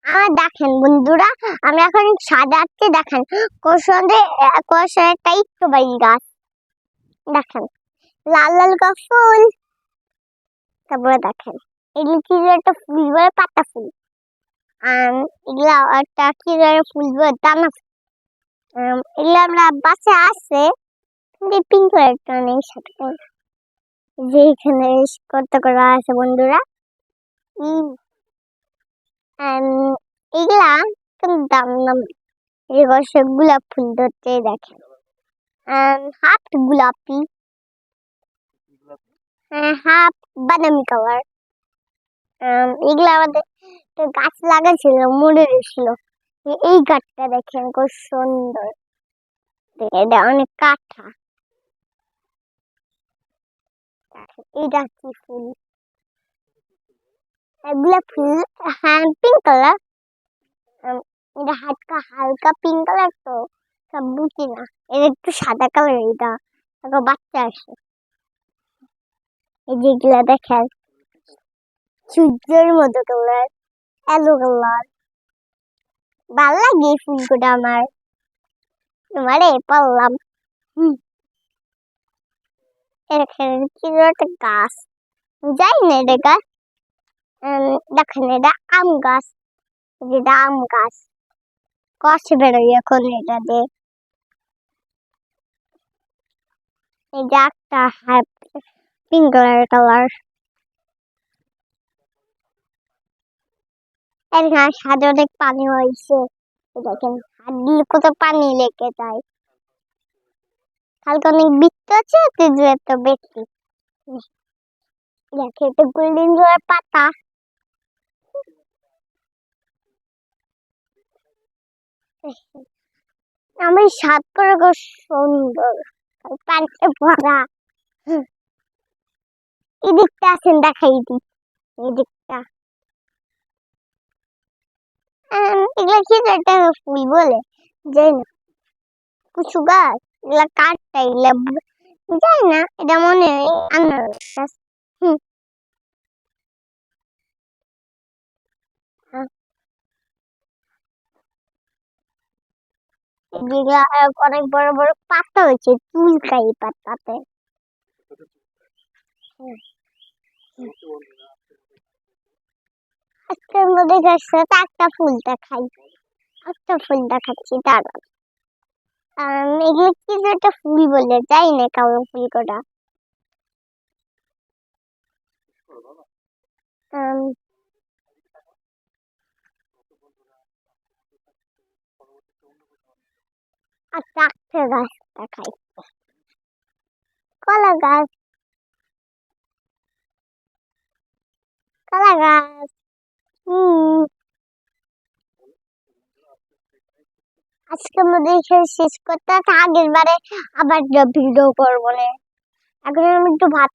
আমার দেখেন বন্ধুরা, আমি এখন সাজাচ্ছি। দেখেন কোষে একটা একটু বাড়ি গাছ, দেখেন লাল লাল ফুল। তারপরে দেখেন এগুলো কি একটা ফুল বলে, পাতা ফুল। এগুলা একটা কি ফুল বলে, দানা ফুল। এগুলো আমরা বাসে আছে, কিন্তু পিঙ্ক কালারটা নেই সাথে। যে এখানে কত করা আছে বন্ধুরা। এগুলা কিন্তু দাম নাম, এই বছর গোলাপ ফুল ধরতে দেখেন। হাফ গোলাপি, হাফ বাদামি কালার। এগুলা আমাদের গাছ লাগাইছিল, মরে গেছিল। এই গাছটা দেখেন খুব সুন্দর, এটা অনেক কাঠা। এইটা কি ফুল? গোলাপ ফুল, হ্যাঁ পিঙ্ক কালার। এটা হালকা হালকা পিঙ্ক কালার, তো সব বুঝি না। এটা একটু সাদা কালার, এটা বাচ্চা আসে। এই যেগুলা দেখেন সূর্যের মতো কালার, এলো কালার। ভাল লাগে এই ফুলগুলো আমার, তোমারে পারলাম। এখানে কি একটা গাছ, যাই না এটা গাছ। দেখেন এটা আম গাছ, যেটা আম গাছ কষে বেরোয় এখন এটা দিয়ে। এই যে একটা পিঙ্ক কালার। এখানে সাথে অনেক পানি হয়েছে, দেখেন হাত দিলে কত পানি লেগে যায়। কালকে অনেক বৃষ্টি আছে, তো বেশি। দেখে তো গোল্ডেন কালার পাতা। আমি সাত করে সুন্দর পানিতে ভরা। এদিকটা আছেন, দেখাই দিই এদিকটা। এগুলা কি একটা ফুল বলে, যাই না কুচু গাছ। এগুলা কাঠটা, এগুলা যাই না, এটা মনে হয় আনারস গাছ। যেগুলা অনেক বড় বড় পাতা হয়েছে, চুলকাই পাতাতে। আজকের মধ্যে গাছটা একটা ফুল দেখাই, একটা ফুল দেখাচ্ছি দাঁড়া। এগুলো কি একটা ফুল বলে, যাই না কালো ফুল কটা। আচ্ছা একটা গাছ দেখাই, কলা গাছ, কলা গাছ। আজকের মধ্যে শেষ করতে, আগের বারে আবার ভিডিও করবো। এখন আমি একটু ভাত